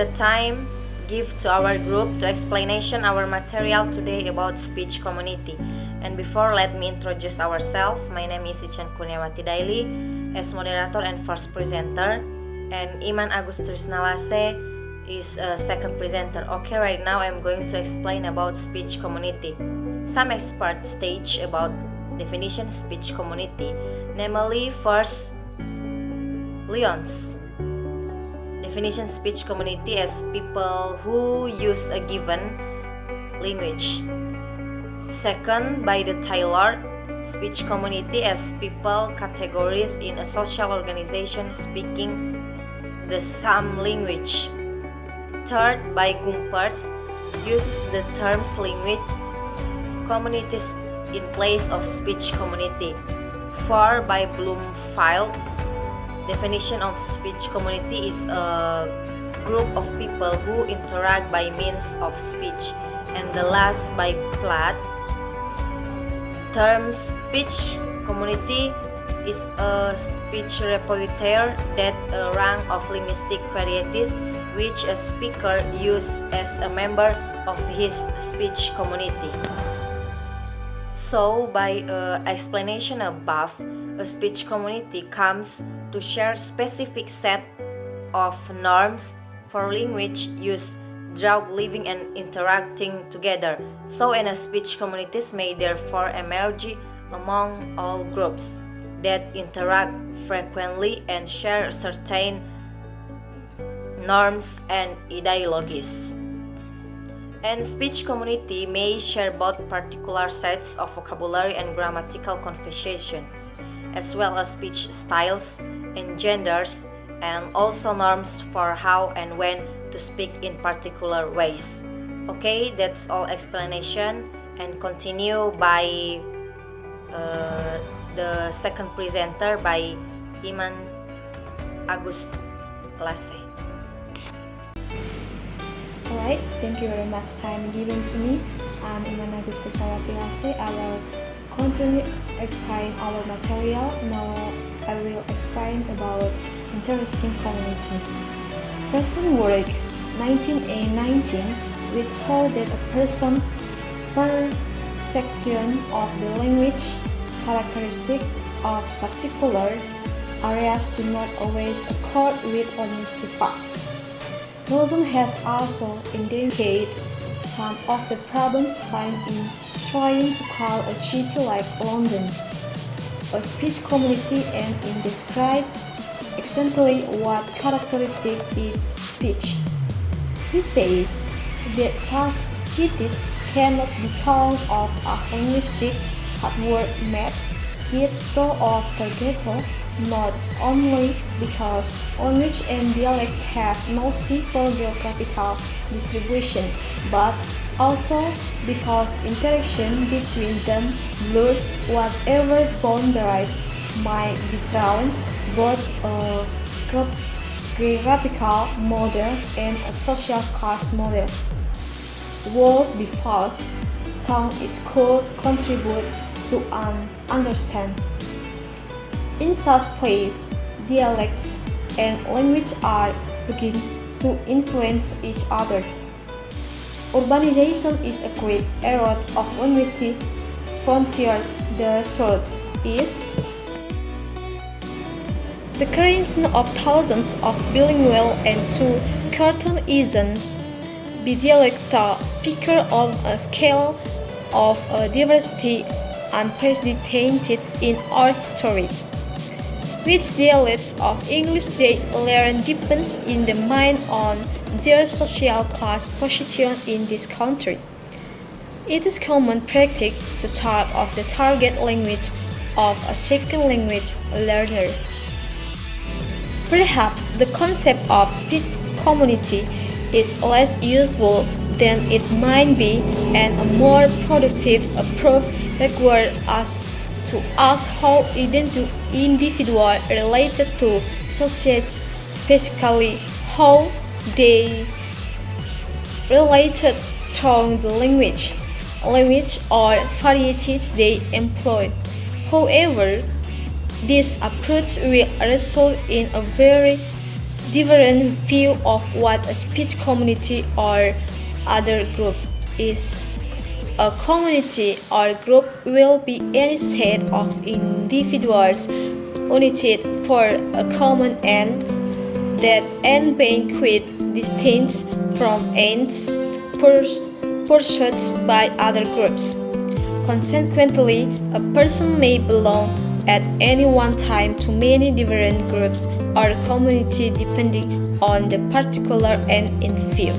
the time give to our group to explanation our material today about speech community. And before, let me introduce ourselves. My name is Ichan Kurniawati Daily as moderator and first presenter, and Iman Agus Trisnalase is a second presenter. Okay, right now I'm going to explain about speech community. Some experts state about definition speech community, namely first, Lyons definition speech community as people who use a given language. Second, by the Taylor, speech community as people categories in a social organization speaking the same language. Third, by Gumpers, uses the terms language communities in place of speech community. Four, by Bloomfield, definition of speech community is a group of people who interact by means of speech. And the last, by Platt, term speech community is a speech repertoire that a rank of linguistic varieties which a speaker uses as a member of his speech community. So, by explanation above, a speech community comes to share specific set of norms for language use throughout living and interacting together. So, in a speech communities may therefore emerge among all groups that interact frequently and share certain norms and ideologies. And speech community may share both particular sets of vocabulary and grammatical conventions, as well as speech styles and genders, and also norms for how and when to speak in particular ways. Okay, that's all explanation, and continue by the second presenter by Iman Agus Lase. Alright, thank you very much time given to me. I'm Iman Agus Lase. I will continue explain our material. Now I will explain about interesting community. Preston work 1919, which show that a person per section of the language characteristic of particular areas do not always accord with linguistic facts. Wilson has also indicated some of the problems found in trying to call a city like London a speech community, and in describe exactly what characteristic is speech. He says that such cities cannot be thought of as linguistic hardware maps, yet thought of together, not only because language and dialects have no simple geographical distribution, but also because interaction between them blurs whatever boundaries might be drawn, both a geographical model and a social class model. Would be false, though it could contribute to an understanding. In such place, dialects and language are beginning to influence each other. Urbanization is a great error of linguistic frontiers. The result is the creation of thousands of bilingual and two-Cartesian bidialectal speakers on a scale of diversity unprecedented in our history. Which dialects of English they learn depends in the mind on their social class position in this country. It is common practice to talk of the target language of a second language learner. Perhaps the concept of speech community is less useful than it might be, and a more productive approach requires us to ask how individuals related to society, specifically how they related to the language or varieties they employ. However, this approach will result in a very different view of what a speech community or other group is. A community or group will be any set of individuals united for a common end. That end being quite distinct from ends pursued by other groups. Consequently, a person may belong at any one time to many different groups or community depending on the particular end in view.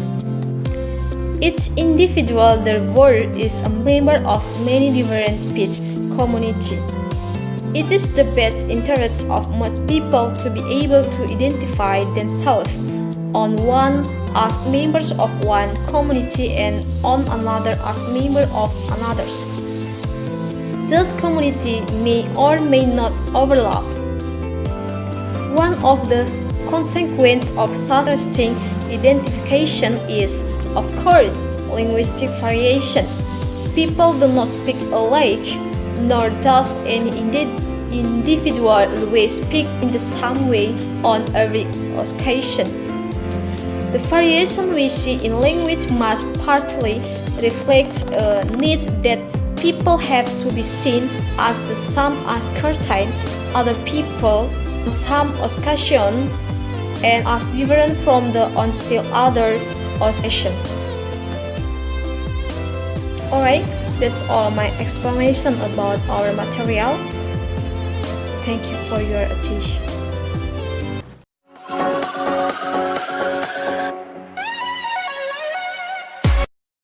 Each individual, therefore, is a member of many different speech communities. It is the best interest of most people to be able to identify themselves on one as members of one community and on another as members of another. Those communities may or may not overlap. One of the consequences of such distinct identification is, of course, linguistic variation. People do not speak alike, nor does any individual always speak in the same way on every occasion. The variation we see in language must partly reflect a need that people have to be seen as the same as certain other people on some occasions and as different from the on still other occasions. Alright, that's all my explanation about our material. Thank you for your attention.